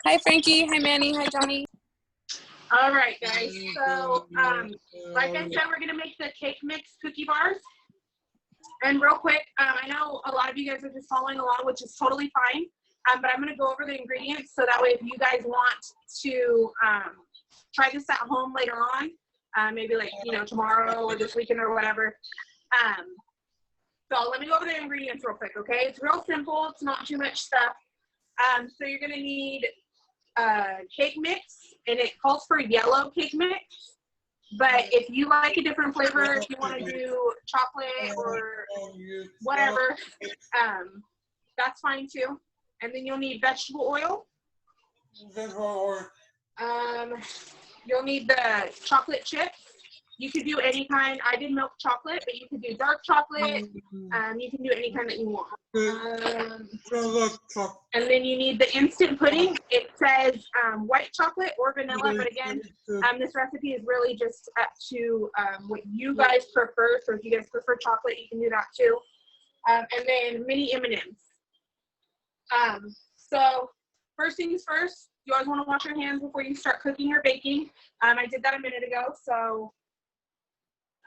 Hi, Frankie. Hi, Manny. Hi, Johnny. All right, guys. So, like I said, we're going to make the cake mix cookie bars. And real quick, I know a lot of you guys are just following along, which is totally fine. But I'm going to go over the ingredients so that way if you guys want to try this at home later on, maybe like, tomorrow or this weekend or whatever. So let me go over the ingredients real quick, okay? It's real simple. It's not too much stuff. So you're going to need cake mix, and it calls for yellow cake mix. But if you like a different flavor, if you want to do chocolate or whatever, that's fine too. And then you'll need vegetable oil. You'll need the chocolate chips. You could do any kind. I did milk chocolate, but you could do dark chocolate. You can do any kind that you want. And then you need the instant pudding. It says white chocolate or vanilla, but again, this recipe is really just up to what you guys prefer. So if you guys prefer chocolate, you can do that too. And then mini M&Ms. So first things first, you always want to wash your hands before you start cooking or baking. I did that a minute ago. So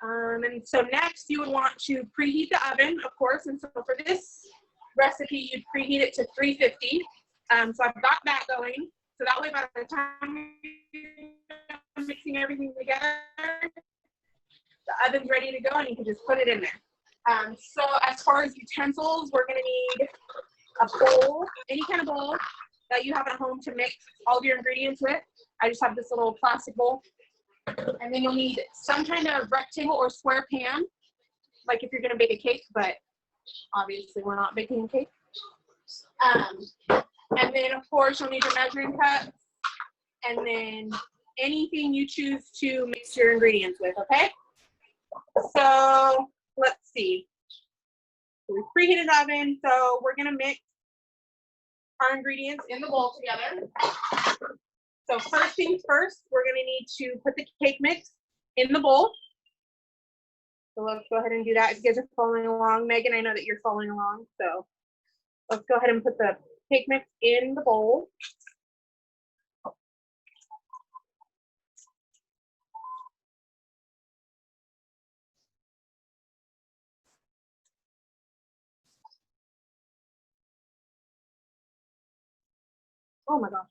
and so next you would want to preheat the oven, of course. And so for this recipe, you'd preheat it to 350. So I've got that going. So that way by the time you're mixing everything together, the oven's ready to go and you can just put it in there. So as far as utensils, we're going to need a bowl, any kind of bowl that you have at home to mix all of your ingredients with. I just have this little plastic bowl. And then you'll need some kind of rectangle or square pan, like if you're going to bake a cake, but obviously we're not baking a cake. And then, of course, you'll need your measuring cup, and then anything you choose to mix your ingredients with, okay? So let's see. We preheated the oven, so we're going to mix our ingredients in the bowl together. So first things first, we're going to need to put the cake mix in the bowl. So let's go ahead and do that. If you guys are following along, Megan, I know that you're following along. So let's go ahead and put the cake mix in the bowl. Oh my gosh,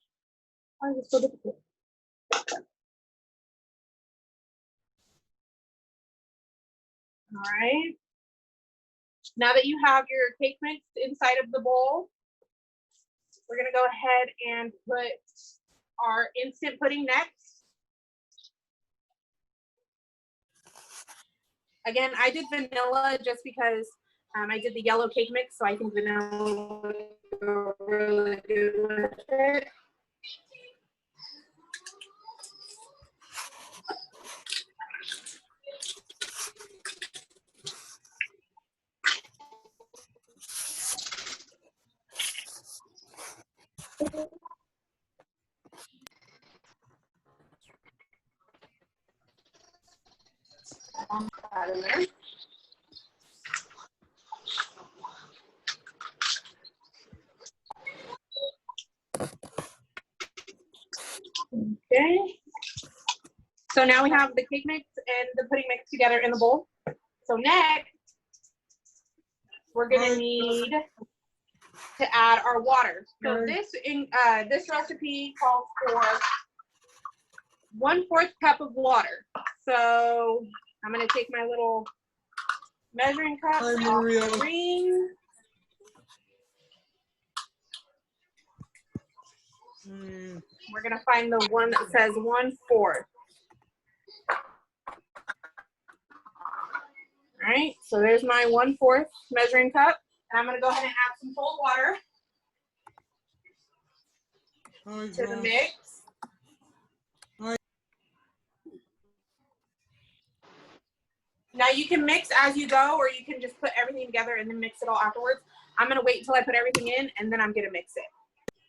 why is it so difficult? All right. Now that you have your cake mix inside of the bowl, we're going to go ahead and put our instant pudding next. Again, I did vanilla just because I did the yellow cake mix, so I think vanilla would go really good with it. That in there. Okay. So now we have the cake mix and the pudding mix together in the bowl. So next, we're gonna need to add our water. So this recipe calls for 1/4 cup of water. So I'm gonna take my little measuring cup off the ring. We're gonna find the one that says 1/4. All right, so there's my 1/4 measuring cup, and I'm gonna go ahead and add some cold water to the mix. Now you can mix as you go, or you can just put everything together and then mix it all afterwards. I'm gonna wait until I put everything in, and then I'm gonna mix it.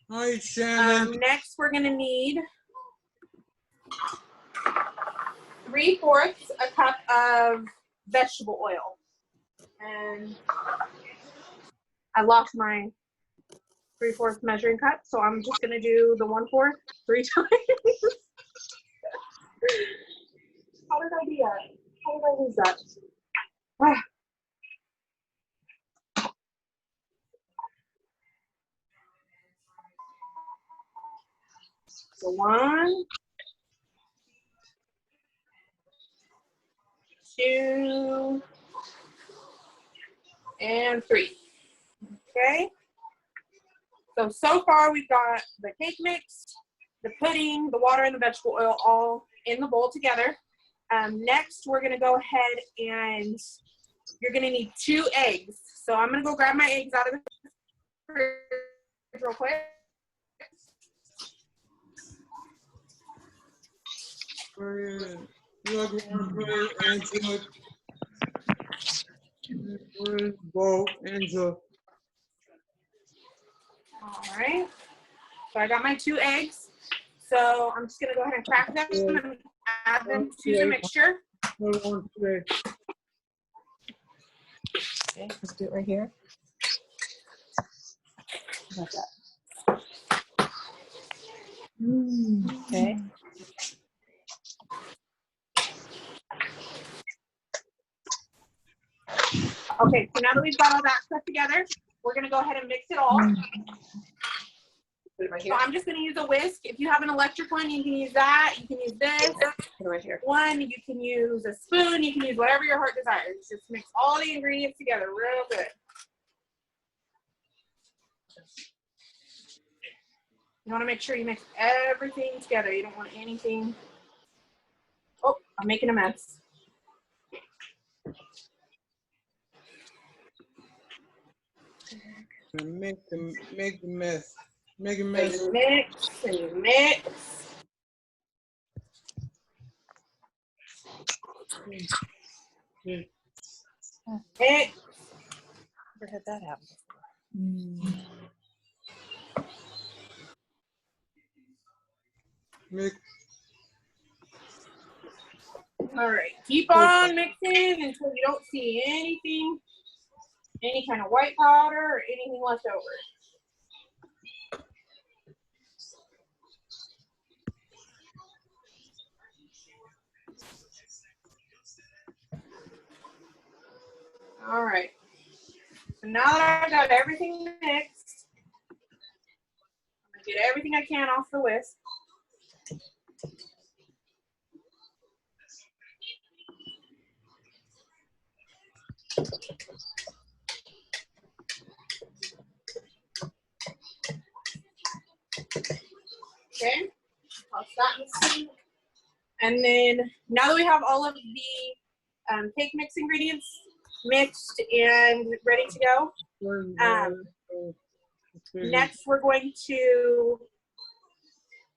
Hi, Shannon. Next, we're gonna need 3/4 a cup of vegetable oil. And I lost my 3/4 measuring cup. So I'm just gonna do the 1/4 3 times. How did I do that? How did I lose that? Ah. So 1, 2, and 3. Okay. So far we've got the cake mix, the pudding, the water, and the vegetable oil all in the bowl together. Next, we're gonna go ahead and you're gonna need 2 eggs. So I'm gonna go grab my eggs out of the fridge real quick. Angela. All right. So I got my 2 eggs. So I'm just gonna go ahead and crack them and add them to the mixture. Okay, let's do it right here. Like that. Okay. Okay, so now that we've got all that stuff together, we're gonna go ahead and mix it all. Put it right So here. I'm just gonna use a whisk. If you have an electric one, you can use that. You can use this Put it right here. one. You can use a spoon. You can use whatever your heart desires. Just mix all the ingredients together real good. You wanna make sure you mix everything together. You don't want anything. Oh, I'm making a mess. Make the mess. Make a So mess. you mix and you mix. Mix. Never had that happen before. Make All right, keep on mixing until you don't see anything, any kind of white powder or anything left over. All right, so now that I've got everything mixed, I'm gonna get everything I can off the whisk. Okay, I'll start mixing. And then now that we have all of the cake mix ingredients mixed and ready to go, next we're going to,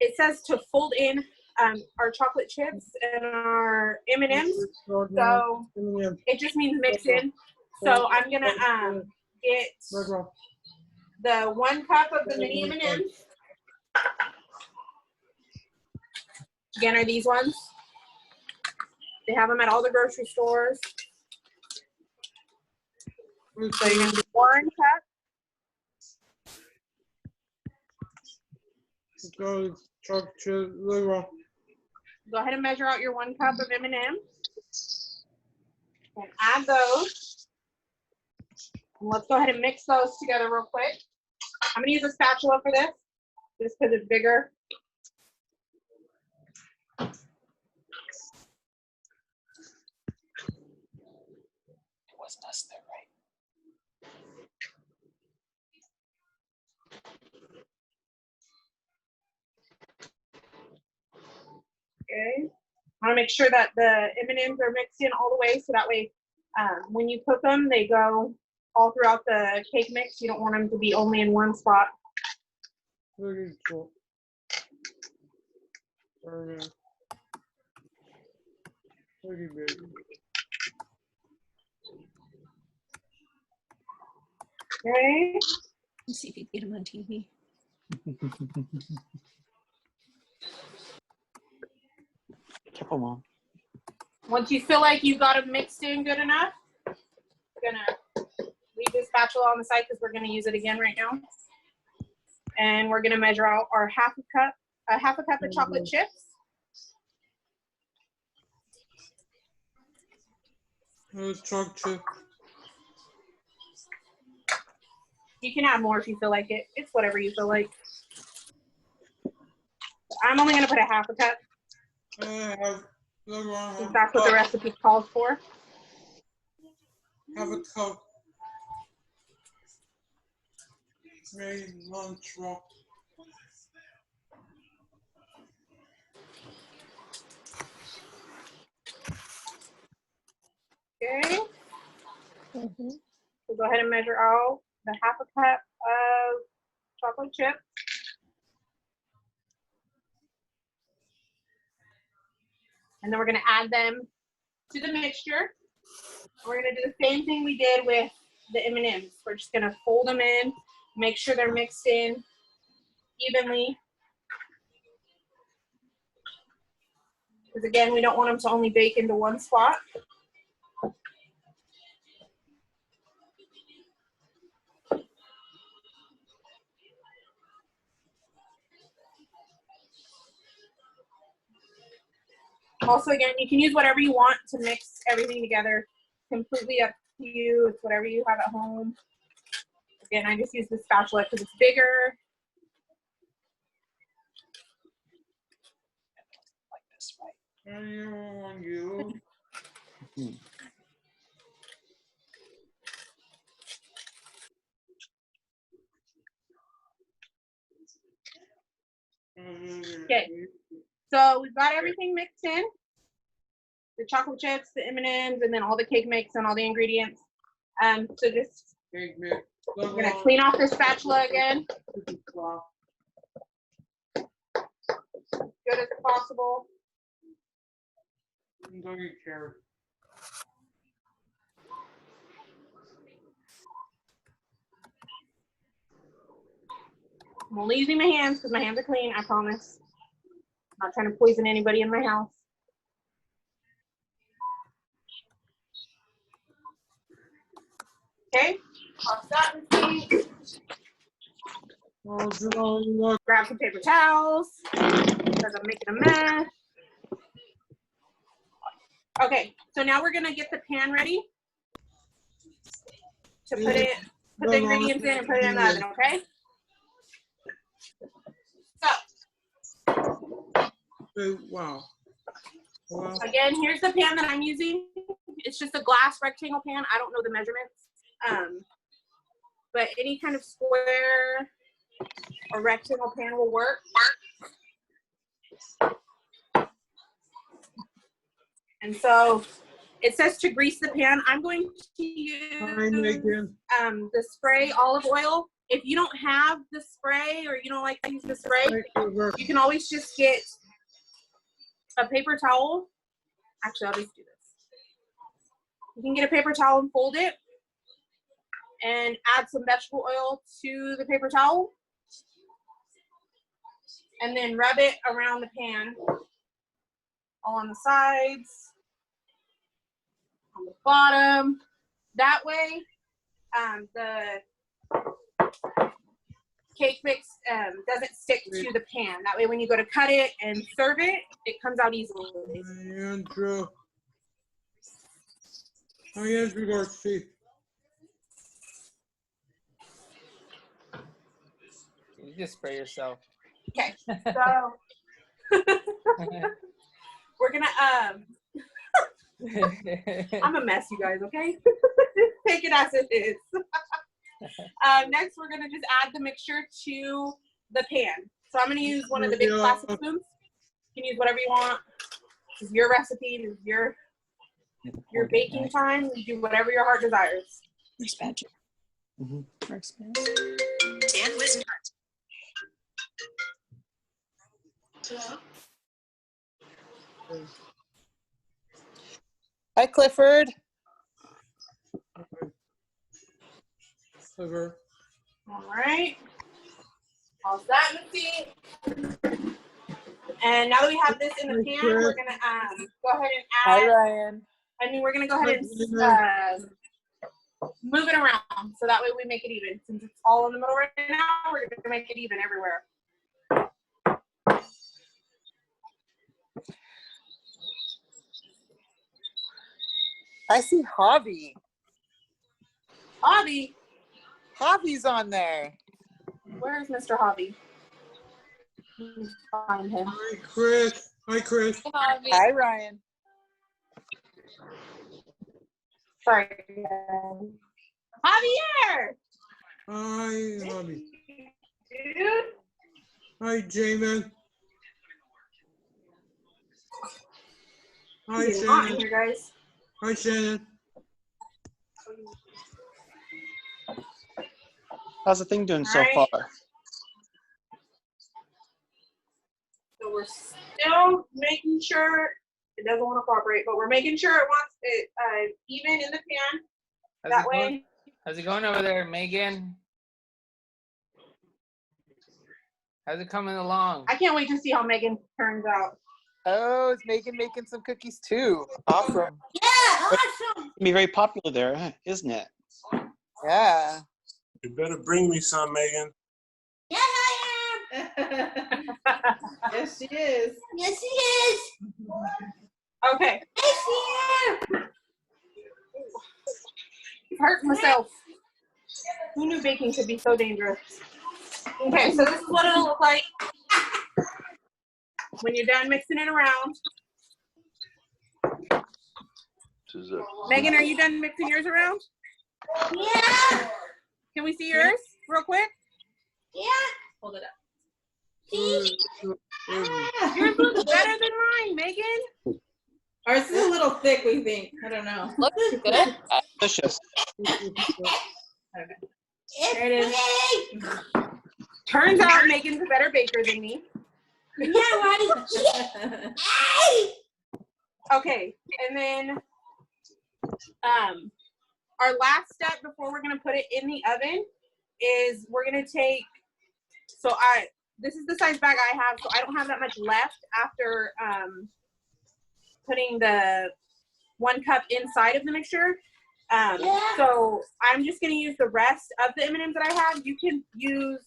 it says to fold in our chocolate chips and our M&Ms. So it just means mix in. So I'm gonna get the 1 cup of the mini M&Ms. Again, are these ones. They have them at all the grocery stores. So you're gonna do 1 cup. Go ahead and measure out your 1 cup of M&Ms. And add those. And let's go ahead and mix those together real quick. I'm gonna use a spatula for this, just because it's bigger. It wasn't us there, right? Okay. I want to make sure that the M&Ms are mixed in all the way, so that way when you cook them, they go all throughout the cake mix. You don't want them to be only in one spot. Okay. Let's see if you can get him on TV. Careful, Mom. Once you feel like you've got them mixed in good enough, we're gonna leave this spatula on the side because we're gonna use it again right now. And we're gonna measure out our half a cup of chocolate chips. Chocolate chip. You can add more if you feel like it. It's whatever you feel like. I'm only gonna put a half a cup. Since that's what the recipe calls for. Have a cup. Made lunch roll. Okay. So go ahead and measure out the half a cup of chocolate chip. And then we're gonna add them to the mixture. We're gonna do the same thing we did with the M&Ms. We're just gonna fold them in, make sure they're mixed in evenly. Because again, we don't want them to only bake into one spot. Also, again, you can use whatever you want to mix everything together. Completely up to you. It's whatever you have at home. Again, I just use the spatula because it's bigger. Like this, right? Okay, so we've got everything mixed in. The chocolate chips, the M&Ms, and then all the cake mix and all the ingredients. So just, we're gonna clean off the spatula again. Good as possible. Don't care. I'm only using my hands because my hands are clean, I promise. I'm not trying to poison anybody in my house. Okay, toss that in the sink. Grab some paper towels because I'm making a mess. Okay, so now we're gonna get the pan ready to put the ingredients in and put it in the oven, okay? So, Wow. again, here's the pan that I'm using. It's just a glass rectangle pan. I don't know the measurements. But any kind of square or rectangle pan will work. And so it says to grease the pan. I'm going to use the spray olive oil. If you don't have the spray or you don't like to use the spray, you can always just get a paper towel. Actually, I'll just do this. You can get a paper towel and fold it and add some vegetable oil to the paper towel and then rub it around the pan, all on the sides, on the bottom. That way, the cake mix doesn't stick to the pan. That way when you go to cut it and serve it, it comes out easily. You just spray yourself. Okay, so we're gonna I'm a mess, you guys, okay? Take it as it is. Next, we're gonna just add the mixture to the pan. So I'm gonna use one of the big plastic spoons. You can use whatever you want. This is your recipe. This is your baking time. You do whatever your heart desires. Where's Badger? Where's Badger? Dan was Hi, Clifford. All right. Toss that in the sink. And now that we have this in the pan, we're gonna go ahead and Hi, add. Ryan. We're gonna go ahead and move it around so that way we make it even. Since it's all in the middle right now, we're gonna make it even everywhere. I see Javi. Javi, Javi's on there. where's Mr. Javi? Let me find him. Hi, Chris. Hi, Chris. Hi, Ryan. Sorry. Javier! Hi, Bobby. Dude. Hi, Jamin. Hi, He's not in Shannon. here, guys. Hi, Shannon. How's the thing doing so Alright. far? So we're still making sure it doesn't want to cooperate, but we're making sure it wants it even in the pan. That way. How's it going over there, Megan? How's it coming along? I can't wait to see how Megan turns out. Oh, it's Megan making some cookies too. Awesome. It's gonna be very popular there, isn't it? Yeah. You better bring me some, Megan. Yes, I am. Yes, she is. Yes, she is. Okay. Yes, she is. Hurt myself. Who knew baking could be so dangerous? Okay, so this is what it'll look like when you're done mixing it around. Megan, are you done mixing yours around? Yeah. Can we see yours real quick? Yeah. Hold it up. See? Yours looks better than mine, Megan. Ours is a little thick, we think. I don't know. Looks good. Delicious. Okay. It's There it is. me. Turns out Megan's a better baker than me. Yeah, right. Hey. Okay, and then our last step before we're gonna put it in the oven is we're gonna take, this is the size bag I have, so I don't have that much left after putting the 1 cup inside of the mixture. So I'm just gonna use the rest of the M&Ms that I have. You can use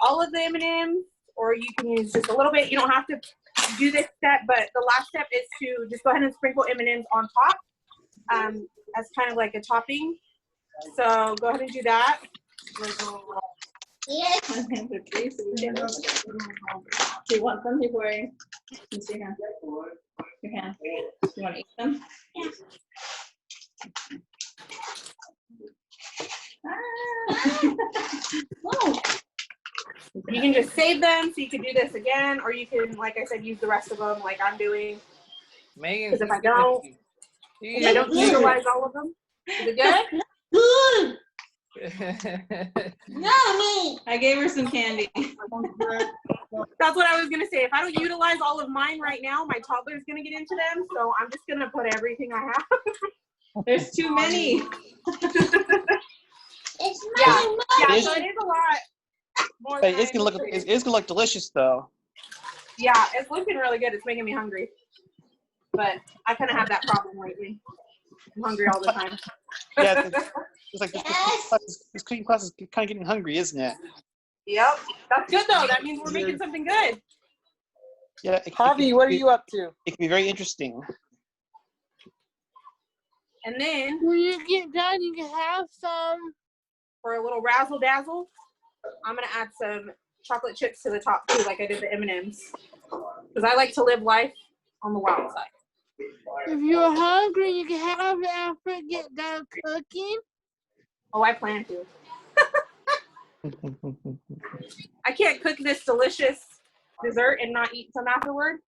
all of the M&Ms, or you can use just a little bit. You don't have to do this step, but the last step is to just go ahead and sprinkle M&Ms on top as kind of like a topping. So go ahead and do that. Yes. Do you want some before you see her? You can. You want to eat them? Yeah. Whoa. You can just save them so you can do this again, or you can, like I said, use the rest of them like I'm doing. Megan. Because if I don't utilize all of them, is it good? Good. No, me. I gave her some candy. That's what I was gonna say. If I don't utilize all of mine right now, my toddler's gonna get into them. So I'm just gonna put everything I have. There's too many. It's Yeah. mine. Yeah, so it is a lot more But than it's gonna look. It's gonna look delicious, though. Yeah, it's looking really good. It's making me hungry. But I kind of have that problem lately. I'm hungry all the time. Yeah, it's like this cooking class is kind of getting hungry, isn't it? Yep. That's good though. That means we're making something good. Yeah. Javi, what are you up to? It can be very interesting. And then When you get done, you can have some. for a little razzle dazzle, I'm gonna add some chocolate chips to the top too, like I did the M&Ms. Because I like to live life on the wild side. If you're hungry, you can have it after you get done cooking. Oh, I plan to. I can't cook this delicious dessert and not eat some afterward.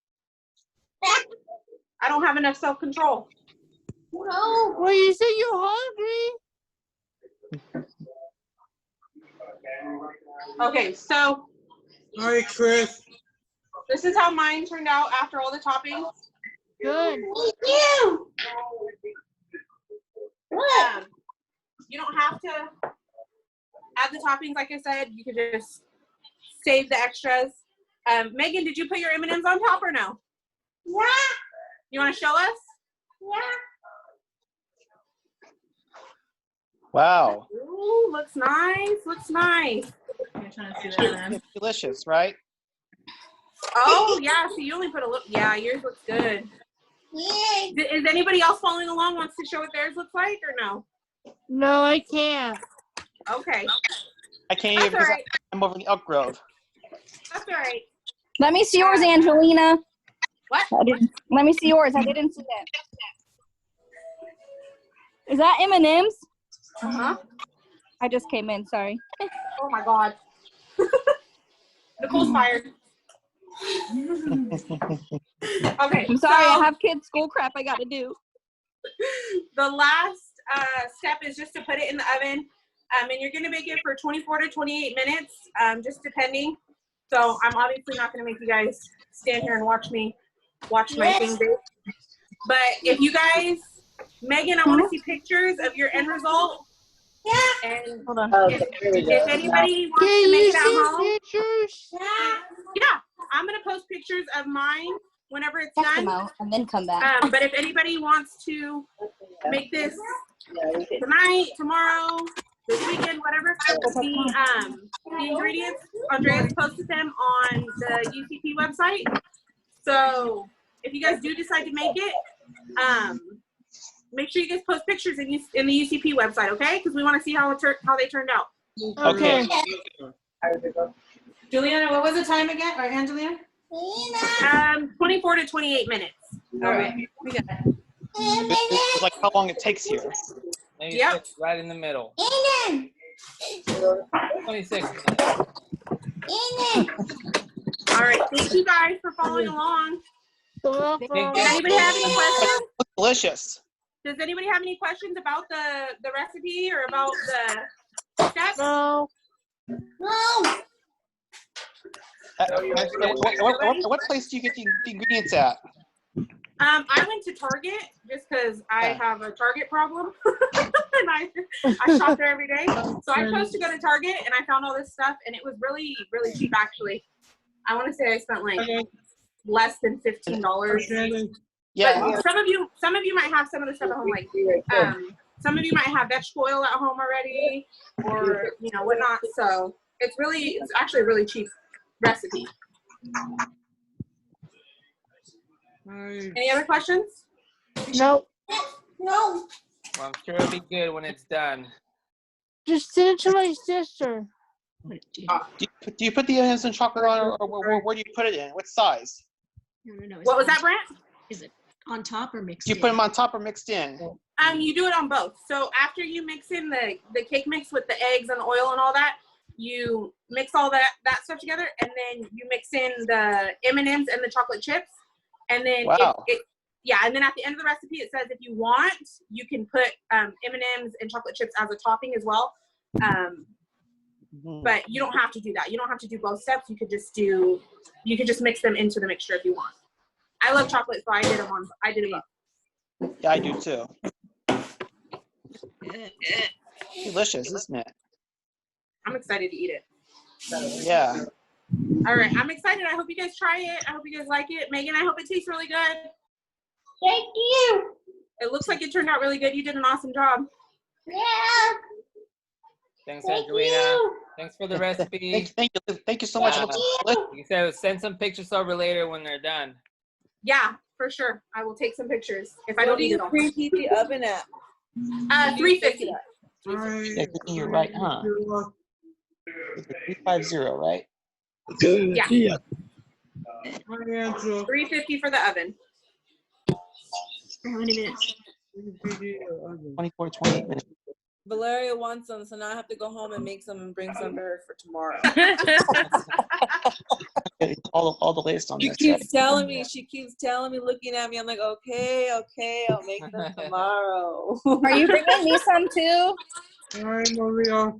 I don't have enough self-control. No. Well, you said you're hungry. Okay, so Hi, Chris. this is how mine turned out after all the toppings. Good. Me too. What? You don't have to add the toppings, like I said. You could just save the extras. Megan, did you put your M&Ms on top or no? Yeah. You want to show us? Yeah. Wow. Ooh, looks nice. Looks nice. You're trying to see that, man. It's delicious, right? Oh, yeah. So you only put a little. Yeah, yours looks good. Is anybody else following along wants to show what theirs looks like or no? No, I can't. Okay. I can't That's even because all right. I'm over in Elk Grove. That's all right. Let me see yours, Angelina. What? Let me see yours. I didn't see that. Is that M&M's? Uh-huh. I just came in. Sorry. Oh, my God. Nicole's fired. Okay. I'm sorry. So I have kids' school crap I got to do. the last step is just to put it in the oven. And you're going to bake it for 24 to 28 minutes, just depending. So I'm obviously not going to make you guys stand here and watch my thing bake. But if you guys, Megan, I want to see pictures of your end result. Yeah. And Hold on. if anybody wants Can to make you it at send home, pictures? yeah, I'm going to post pictures of mine whenever it's Check them done. out and then come back. But if anybody wants to make this tonight, tomorrow, this weekend, whatever, the ingredients, Andreas posted them on the UCP website. So if you guys do decide to make it, make sure you guys post pictures in the UCP website, okay? Because we want to see how they turned out. Okay. Juliana, what was the time again? Or Angelina? 24 to 28 minutes. All right. We got it. It's like how long it takes here. Maybe Yep. sit right in the middle. 26 minutes. All right. Thank you guys for following along. So Thank Does anybody have any questions? Looks delicious. Does anybody have any questions about the recipe or about the steps? No. What place do you get the ingredients at? I went to Target just because I have a Target problem, and I shop there every day. So I chose to go to Target, and I found all this stuff, and it was really, really cheap actually. I want to say I spent like less than $15. Yeah. But some of you might have some of the stuff at home, like some of you might have vegetable oil at home already, or whatnot. So it's actually a really cheap recipe. Any other questions? Nope. No. Well, I'm sure it'll be good when it's done. Just send it to my sister. Do you put the onions and chocolate on, or where do you put it in? What size? No. What was that, Brent? Is it on top or mixed Do you in? put them on top or mixed in? You do it on both. So after you mix in the cake mix with the eggs and the oil and all that, you mix all that stuff together, and then you mix in the M&Ms and the chocolate chips, and then Wow. and then at the end of the recipe it says if you want, you can put M&Ms and chocolate chips as a topping as well. But you don't have to do that. You don't have to do both steps. You could just mix them into the mixture if you want. I love chocolate, so I did it both. Yeah, I do too. Delicious, isn't it? I'm excited to eat it. Yeah. All right, I'm excited. I hope you guys try it. I hope you guys like it. Megan, I hope it tastes really good. Thank you. It looks like it turned out really good. You did an awesome job. Yeah. Thanks, Thank Angelina. you. Thanks for the recipe. Thank you so much. Like you said, send some pictures over later when they're done. Yeah, for sure. I will take some pictures if I don't eat it all. Preheat the oven at? 350. Yeah, you're right, huh? 350, right? Yeah. 350 for the oven. For how many minutes? 24 to 28 minutes. Valeria wants some, so now I have to go home and make some and bring some to her for tomorrow. all the latest on She this. keeps telling me, looking at me. I'm like, okay, I'll make them tomorrow. Are you bringing me some too? All right, Maria.